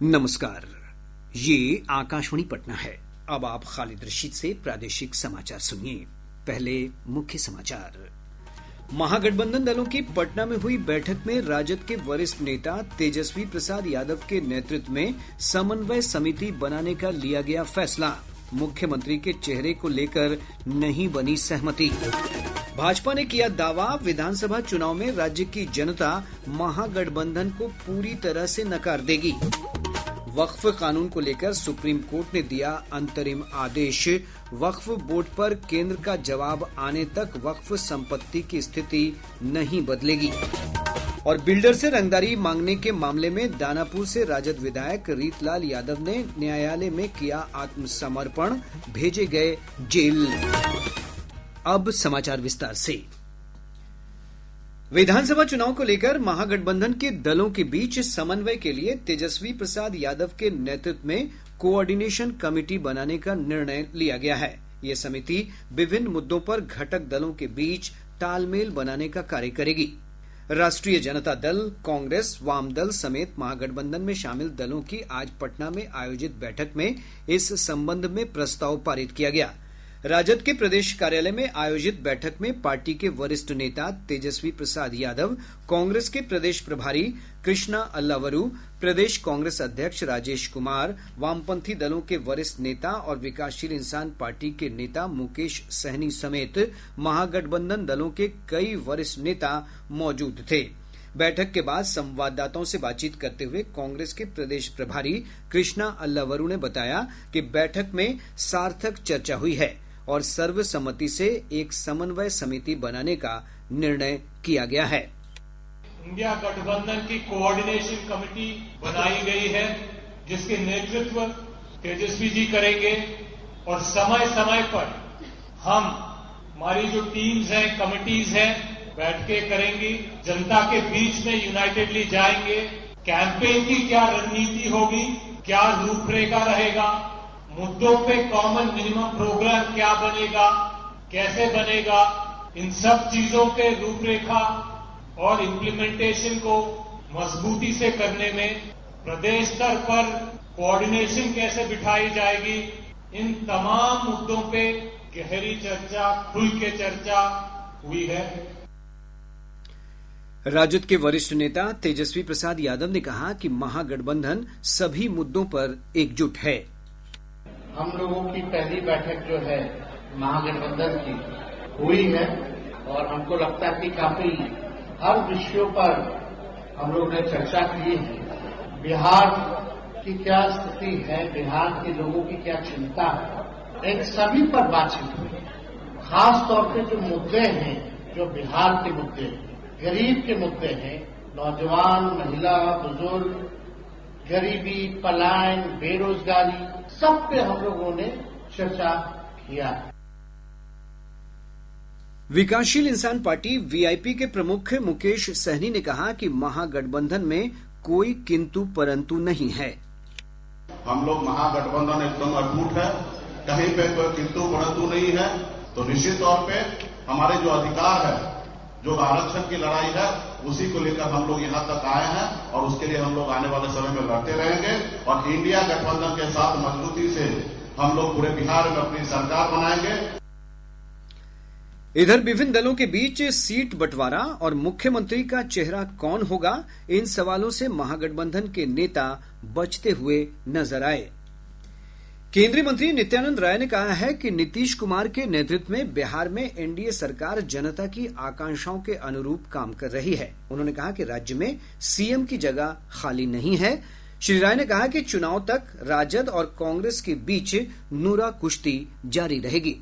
नमस्कार, ये आकाशवाणी पटना है। अब आप खालिद रशीद से प्रादेशिक समाचार सुनिए। पहले मुख्य समाचार। महागठबंधन दलों की पटना में हुई बैठक में राजद के वरिष्ठ नेता तेजस्वी प्रसाद यादव के नेतृत्व में समन्वय समिति बनाने का लिया गया फैसला। मुख्यमंत्री के चेहरे को लेकर नहीं बनी सहमति। भाजपा ने किया दावा, विधानसभा चुनाव में राज्य की जनता महागठबंधन को पूरी तरह से नकार देगी। वक्फ कानून को लेकर सुप्रीम कोर्ट ने दिया अंतरिम आदेश। वक्फ बोर्ड पर केंद्र का जवाब आने तक वक्फ संपत्ति की स्थिति नहीं बदलेगी। और बिल्डर से रंगदारी मांगने के मामले में दानापुर से राजद विधायक रीतलाल यादव ने न्यायालय में किया आत्मसमर्पण, भेजे गए जेल। अब समाचार विस्तार से। विधानसभा चुनाव को लेकर महागठबंधन के दलों के बीच समन्वय के लिए तेजस्वी प्रसाद यादव के नेतृत्व में कोऑर्डिनेशन कमेटी बनाने का निर्णय लिया गया है। ये समिति विभिन्न मुद्दों पर घटक दलों के बीच तालमेल बनाने का कार्य करेगी। राष्ट्रीय जनता दल, कांग्रेस, वाम दल समेत महागठबंधन में शामिल दलों की आज पटना में आयोजित बैठक में इस संबंध में प्रस्ताव पारित किया गया। राजद के प्रदेश कार्यालय में आयोजित बैठक में पार्टी के वरिष्ठ नेता तेजस्वी प्रसाद यादव, कांग्रेस के प्रदेश प्रभारी कृष्णा अल्लावरू, प्रदेश कांग्रेस अध्यक्ष राजेश कुमार, वामपंथी दलों के वरिष्ठ नेता और विकासशील इंसान पार्टी के नेता मुकेश सहनी समेत महागठबंधन दलों के कई वरिष्ठ नेता मौजूद थे। बैठक के बाद संवाददाताओं से बातचीत करते हुए कांग्रेस के प्रदेश प्रभारी कृष्णा अल्लावरू ने बताया कि बैठक में सार्थक चर्चा हुई है और सर्वसम्मति से एक समन्वय समिति बनाने का निर्णय किया गया है। इंडिया गठबंधन की कोऑर्डिनेशन कमेटी बनाई गई है, जिसके नेतृत्व तेजस्वी जी करेंगे और समय समय पर हमारी जो टीम्स हैं, कमिटीज हैं, बैठकें करेंगी, जनता के बीच में यूनाइटेडली जाएंगे। कैंपेन की क्या रणनीति होगी, क्या रूपरेखा रहेगा, मुद्दों पे कॉमन मिनिमम प्रोग्राम क्या बनेगा, कैसे बनेगा, इन सब चीजों के रूपरेखा और इम्प्लीमेंटेशन को मजबूती से करने में प्रदेश स्तर पर कोऑर्डिनेशन कैसे बिठाई जाएगी, इन तमाम मुद्दों पे गहरी चर्चा, खुल के चर्चा हुई है। राजद के वरिष्ठ नेता तेजस्वी प्रसाद यादव ने कहा कि महागठबंधन सभी मुद्दों पर एकजुट है। हम लोगों की पहली बैठक जो है महागठबंधन की हुई है और हमको लगता है कि काफी हर विषयों पर हम लोग ने चर्चा की है। बिहार की क्या स्थिति है, बिहार के लोगों की क्या चिंता है, इन सभी पर बातचीत हुई। खास तौर पे जो मुद्दे हैं, जो बिहार के मुद्दे हैं, गरीब के मुद्दे हैं, नौजवान, महिला, बुजुर्ग, गरीबी, पलायन, बेरोजगारी, सब पे हम लोगों ने चर्चा किया है। विकासशील इंसान पार्टी वीआईपी के प्रमुख मुकेश सहनी ने कहा कि महागठबंधन में कोई किंतु परंतु नहीं है। हम लोग महागठबंधन एकदम अटूट है, कहीं पे कोई किंतु परंतु नहीं है। तो निश्चित तौर पे हमारे जो अधिकार है, जो आरक्षण की लड़ाई है, उसी को लेकर हम लोग यहां तक आए हैं और उसके लिए हम लोग आने वाले समय में लड़ते रहेंगे और इंडिया गठबंधन के साथ मजबूती से हम लोग पूरे बिहार में अपनी सरकार बनाएंगे। इधर विभिन्न दलों के बीच सीट बंटवारा और मुख्यमंत्री का चेहरा कौन होगा, इन सवालों से महागठबंधन के नेता बचते हुए नजर आए। केंद्रीय मंत्री नित्यानंद राय ने कहा है कि नीतीश कुमार के नेतृत्व में बिहार में एनडीए सरकार जनता की आकांक्षाओं के अनुरूप काम कर रही है। उन्होंने कहा कि राज्य में सीएम की जगह खाली नहीं है। श्री राय ने कहा कि चुनाव तक राजद और कांग्रेस के बीच नूरा कुश्ती जारी रहेगी।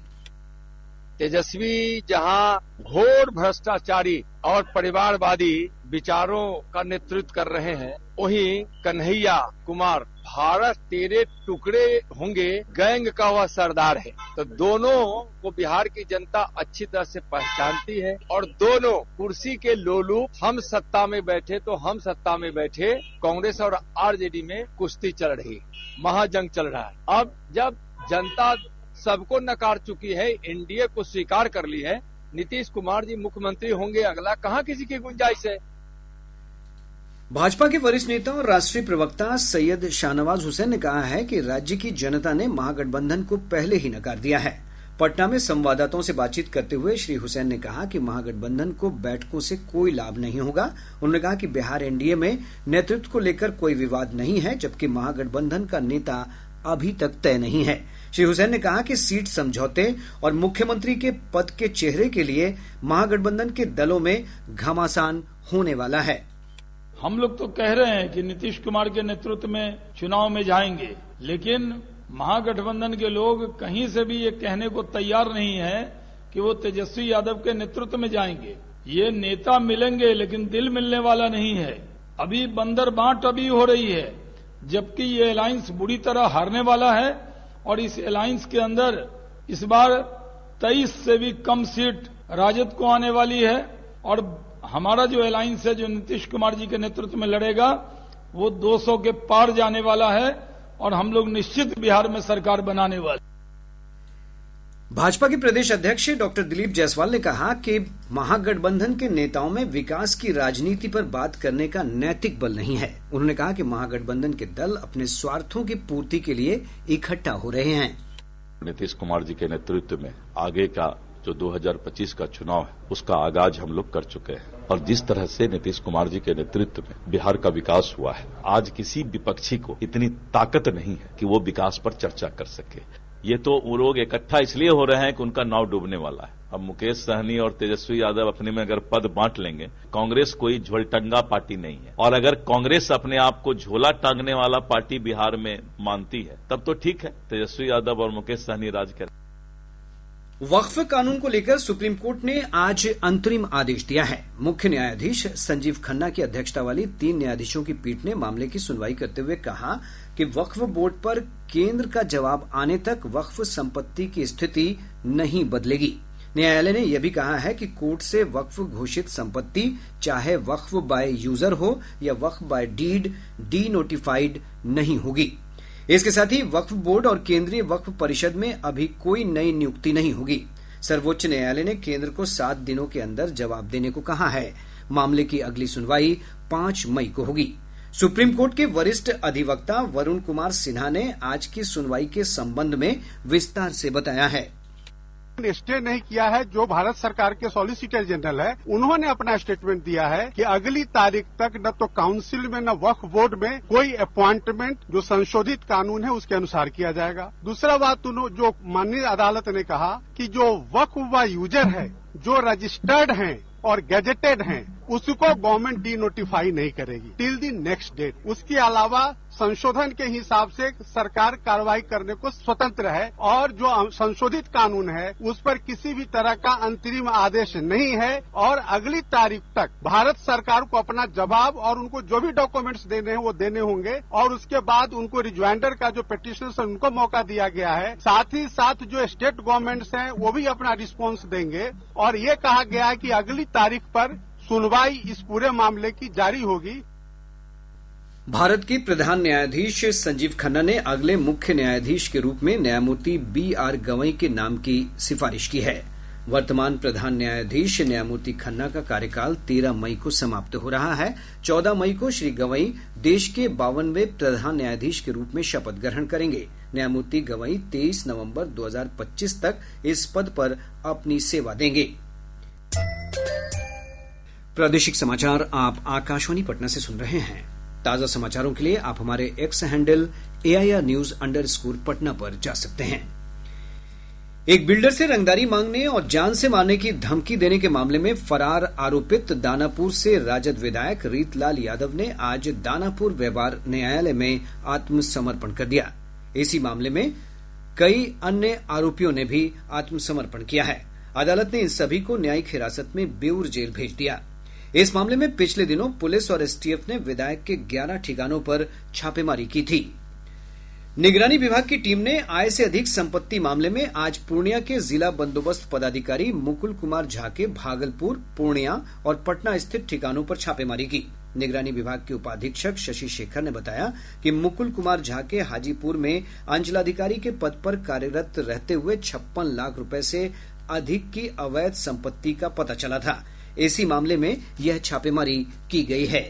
तेजस्वी जहां घोर भ्रष्टाचारी और परिवारवादी विचारों का नेतृत्व कर रहे हैं, वहीं कन्हैया कुमार भारत तेरे टुकड़े होंगे गैंग का वह सरदार है। तो दोनों को बिहार की जनता अच्छी तरह से पहचानती है और दोनों कुर्सी के लोलू, हम सत्ता में बैठे तो हम सत्ता में बैठे, कांग्रेस और आरजेडी में कुश्ती चल रही, महाजंग चल रहा है। अब जब जनता सबको नकार चुकी है, एनडीए को स्वीकार कर ली है। नीतीश कुमार जी मुख्यमंत्री होंगे अगला, कहां किसी की गुंजाइश है। भाजपा के वरिष्ठ नेता और राष्ट्रीय प्रवक्ता सैयद शाहनवाज हुसैन ने कहा है कि राज्य की जनता ने महागठबंधन को पहले ही नकार दिया है। पटना में संवाददाताओं से बातचीत करते हुए श्री हुसैन ने कहा कि महागठबंधन को बैठकों से कोई लाभ नहीं होगा। उन्होंने कहा कि बिहार एनडीए में नेतृत्व को लेकर कोई विवाद नहीं है, जबकि महागठबंधन का नेता अभी तक तय नहीं है। श्री हुसैन ने कहा कि सीट समझौते और मुख्यमंत्री के पद के चेहरे के लिए महागठबंधन के दलों में घमासान होने वाला है। हम लोग तो कह रहे हैं कि नीतीश कुमार के नेतृत्व में चुनाव में जाएंगे, लेकिन महागठबंधन के लोग कहीं से भी ये कहने को तैयार नहीं है कि वो तेजस्वी यादव के नेतृत्व में जाएंगे। ये नेता मिलेंगे लेकिन दिल मिलने वाला नहीं है। अभी बंदर बांट अभी हो रही है, जबकि ये अलायंस बुरी तरह हारने वाला है और इस अलायंस के अंदर इस बार 23 से भी कम सीट राजद को आने वाली है और हमारा जो अलायंस है, जो नीतीश कुमार जी के नेतृत्व में लड़ेगा, वो 200 के पार जाने वाला है और हम लोग निश्चित बिहार में सरकार बनाने वाले। भाजपा के प्रदेश अध्यक्ष डॉक्टर दिलीप जायसवाल ने कहा कि महागठबंधन के नेताओं में विकास की राजनीति पर बात करने का नैतिक बल नहीं है। उन्होंने कहा कि महागठबंधन के दल अपने स्वार्थों की पूर्ति के लिए इकट्ठा हो रहे हैं। नीतीश कुमार जी के नेतृत्व में आगे का जो 2025 का चुनाव है, उसका आगाज हम लोग कर चुके हैं और जिस तरह से नीतीश कुमार जी के नेतृत्व में बिहार का विकास हुआ है, आज किसी विपक्षी को इतनी ताकत नहीं है कि वो विकास पर चर्चा कर सके। ये तो वो लोग इकट्ठा इसलिए हो रहे हैं कि उनका नाव डूबने वाला है। अब मुकेश सहनी और तेजस्वी यादव अपने में अगर पद बांट लेंगे, कांग्रेस कोई झोलटंगा पार्टी नहीं है और अगर कांग्रेस अपने आप को झोला टांगने वाला पार्टी बिहार में मानती है, तब तो ठीक है, तेजस्वी यादव और मुकेश सहनी राज करें। वक्फ कानून को लेकर सुप्रीम कोर्ट ने आज अंतरिम आदेश दिया है। मुख्य न्यायाधीश संजीव खन्ना की अध्यक्षता वाली 3 न्यायाधीशों की पीठ ने मामले की सुनवाई करते हुए कहा कि वक्फ बोर्ड पर केंद्र का जवाब आने तक वक्फ संपत्ति की स्थिति नहीं बदलेगी। न्यायालय ने यह भी कहा है कि कोर्ट से वक्फ घोषित संपत्ति चाहे वक्फ बाय यूजर हो या वक्फ बाय डीड डी नोटिफाइड नहीं होगी। इसके साथ ही वक्फ बोर्ड और केंद्रीय वक्फ परिषद में अभी कोई नई नियुक्ति नहीं होगी। सर्वोच्च न्यायालय ने केंद्र को 7 दिनों के अंदर जवाब देने को कहा है। मामले की अगली सुनवाई 5 मई को होगी। सुप्रीम कोर्ट के वरिष्ठ अधिवक्ता वरुण कुमार सिन्हा ने आज की सुनवाई के संबंध में विस्तार से बताया है। स्टे नहीं किया है। जो भारत सरकार के सॉलिसिटर जनरल है, उन्होंने अपना स्टेटमेंट दिया है कि अगली तारीख तक न तो काउंसिल में न वक्फ बोर्ड में कोई अपॉइंटमेंट जो संशोधित कानून है उसके अनुसार किया जाएगा। दूसरा बात जो माननीय अदालत ने कहा कि जो वक्फ व यूजर है, जो रजिस्टर्ड हैं और गैजेटेड हैं, उसको गवर्नमेंट डी नोटिफाई नहीं करेगी टिल दी नेक्स्ट डेट। उसके अलावा संशोधन के हिसाब से सरकार कार्रवाई करने को स्वतंत्र है और जो संशोधित कानून है उस पर किसी भी तरह का अंतरिम आदेश नहीं है और अगली तारीख तक भारत सरकार को अपना जवाब और उनको जो भी डॉक्यूमेंट्स देने हैं वो देने होंगे और उसके बाद उनको रिज्वाइंडर का जो पिटिशनर्स है उनको मौका दिया गया है। साथ ही साथ जो स्टेट गवर्नमेंट्स हैं वो भी अपना रिस्पॉन्स देंगे और ये कहा गया है कि अगली तारीख पर सुनवाई इस पूरे मामले की जारी होगी। भारत के प्रधान न्यायाधीश संजीव खन्ना ने अगले मुख्य न्यायाधीश के रूप में न्यायमूर्ति BR गवई के नाम की सिफारिश की है। वर्तमान प्रधान न्यायाधीश न्यायमूर्ति खन्ना का कार्यकाल 13 मई को समाप्त हो रहा है। 14 मई को श्री गवई देश के 52वें प्रधान न्यायाधीश के रूप में शपथ ग्रहण करेंगे। न्यायमूर्ति गवई 23 नवंबर 2025 तक इस पद पर अपनी सेवा देंगे। प्रादेशिक समाचार आप आकाशवाणी पटना से सुन रहे हैं। ताजा समाचारों के लिए आप हमारे एक्स हैंडल AIR_News_पटना पर जा सकते हैं। एक बिल्डर से रंगदारी मांगने और जान से मारने की धमकी देने के मामले में फरार आरोपित दानापुर से राजद विधायक रीतलाल यादव ने आज दानापुर व्यवहार न्यायालय में आत्मसमर्पण कर दिया। इसी मामले में कई अन्य आरोपियों ने भी आत्मसमर्पण किया है। अदालत ने इन सभी को न्यायिक हिरासत में बेऊर जेल भेज दिया। इस मामले में पिछले दिनों पुलिस और STF ने विधायक के 11 ठिकानों पर छापेमारी की थी। निगरानी विभाग की टीम ने आय से अधिक संपत्ति मामले में आज पूर्णिया के जिला बंदोबस्त पदाधिकारी मुकुल कुमार झा के भागलपुर, पूर्णिया और पटना स्थित ठिकानों पर छापेमारी की। निगरानी विभाग के उपाधीक्षक शशि शेखर ने बताया कि मुकुल कुमार झा के हाजीपुर में अंचलाधिकारी के पद पर कार्यरत रहते हुए 56 लाख रुपए से अधिक की अवैध संपत्ति का पता चला था। इसी मामले में यह छापेमारी की गई है।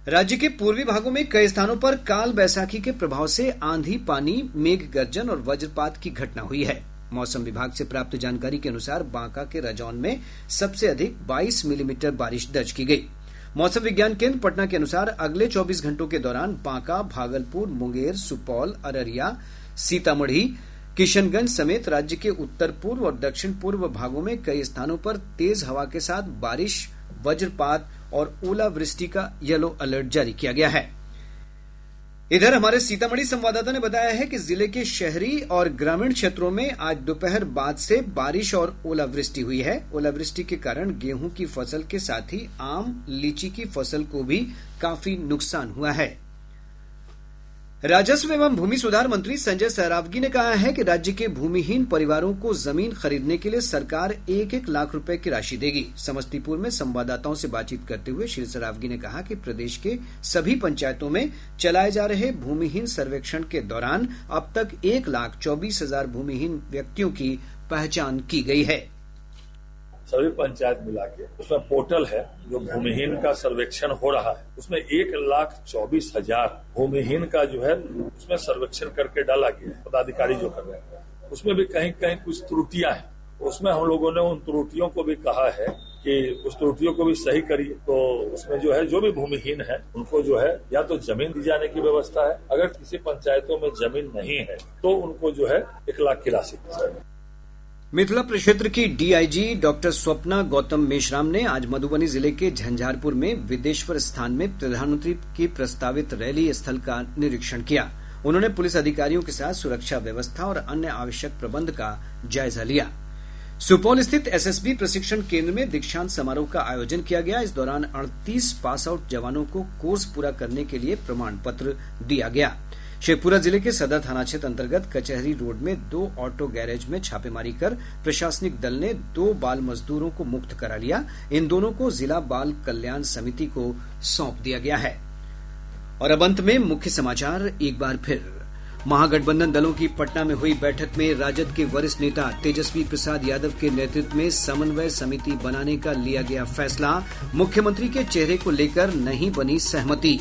राज्य के पूर्वी भागों में कई स्थानों पर काल बैसाखी के प्रभाव से आंधी, पानी, मेघ गर्जन और वज्रपात की घटना हुई है। मौसम विभाग से प्राप्त जानकारी के अनुसार बांका के रजौन में सबसे अधिक 22 मिलीमीटर बारिश दर्ज की गई। मौसम विज्ञान केंद्र पटना के अनुसार अगले 24 घंटों के दौरान बांका, भागलपुर, मुंगेर, सुपौल, अररिया, सीतामढ़ी, किशनगंज समेत राज्य के उत्तर पूर्व और दक्षिण पूर्व भागों में कई स्थानों पर तेज हवा के साथ बारिश, वज्रपात और ओलावृष्टि का येलो अलर्ट जारी किया गया है। इधर हमारे सीतामढ़ी संवाददाता ने बताया है कि जिले के शहरी और ग्रामीण क्षेत्रों में आज दोपहर बाद से बारिश और ओलावृष्टि हुई है। ओलावृष्टि के कारण गेहूं की फसल के साथ ही आम, लीची की फसल को भी काफी नुकसान हुआ है। राजस्व एवं भूमि सुधार मंत्री संजय सहरावगी ने कहा है कि राज्य के भूमिहीन परिवारों को जमीन खरीदने के लिए सरकार 1-1 लाख रुपए की राशि देगी। समस्तीपुर में संवाददाताओं से बातचीत करते हुए श्री सहरावगी ने कहा कि प्रदेश के सभी पंचायतों में चलाए जा रहे भूमिहीन सर्वेक्षण के दौरान अब तक 1,24,000 भूमिहीन व्यक्तियों की पहचान की गई है। सभी पंचायत मिला के उसमें पोर्टल है जो भूमिहीन का सर्वेक्षण हो रहा है, उसमें 1,24,000 भूमिहीन का जो है उसमें सर्वेक्षण करके डाला गया है। पदाधिकारी जो कर रहे हैं उसमें भी कहीं कहीं कुछ त्रुटियां हैं, उसमें हम लोगों ने उन त्रुटियों को भी कहा है कि उस त्रुटियों को भी सही करिए। तो उसमें जो है जो भी भूमिहीन है उनको जो है या तो जमीन दी जाने की व्यवस्था है, अगर किसी पंचायतों में जमीन नहीं है तो उनको जो है 1 लाख की राशि दी जाएगी। मिथिला प्रक्षेत्र की डीआईजी डॉक्टर स्वप्ना गौतम मेश्राम ने आज मधुबनी जिले के झंझारपुर में विदेश्वर स्थान में प्रधानमंत्री की प्रस्तावित रैली स्थल का निरीक्षण किया। उन्होंने पुलिस अधिकारियों के साथ सुरक्षा व्यवस्था और अन्य आवश्यक प्रबंध का जायजा लिया। सुपौल स्थित एसएसबी प्रशिक्षण केंद्र में दीक्षांत समारोह का आयोजन किया गया। इस दौरान 38 पास आउट जवानों को कोर्स पूरा करने के लिए प्रमाण पत्र दिया गया। शेखपुरा जिले के सदर थाना क्षेत्र अंतर्गत कचहरी रोड में 2 ऑटो गैरेज में छापेमारी कर प्रशासनिक दल ने 2 बाल मजदूरों को मुक्त करा लिया। इन दोनों को जिला बाल कल्याण समिति को सौंप दिया गया है। और अब अंत में मुख्य समाचार एक बार फिर। महागठबंधन दलों की पटना में हुई बैठक में राजद के वरिष्ठ नेता तेजस्वी प्रसाद यादव के नेतृत्व में समन्वय समिति बनाने का लिया गया फैसला। मुख्यमंत्री के चेहरे को लेकर नहीं बनी सहमति।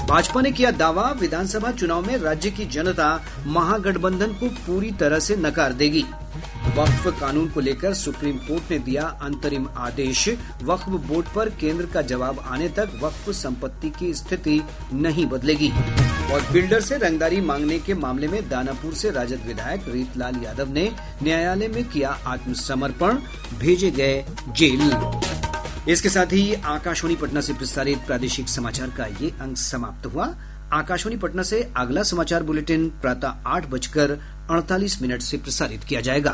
भाजपा ने किया दावा, विधानसभा चुनाव में राज्य की जनता महागठबंधन को पूरी तरह से नकार देगी। वक्फ कानून को लेकर सुप्रीम कोर्ट ने दिया अंतरिम आदेश। वक्फ बोर्ड पर केंद्र का जवाब आने तक वक्फ संपत्ति की स्थिति नहीं बदलेगी। और बिल्डर से रंगदारी मांगने के मामले में दानापुर से राजद विधायक रीतलाल यादव ने न्यायालय में किया आत्मसमर्पण, भेजे गए जेल। इसके साथ ही आकाशवाणी पटना से प्रसारित प्रादेशिक समाचार का ये अंक समाप्त हुआ। आकाशवाणी पटना से अगला समाचार बुलेटिन प्रातः 8:48 से प्रसारित किया जाएगा।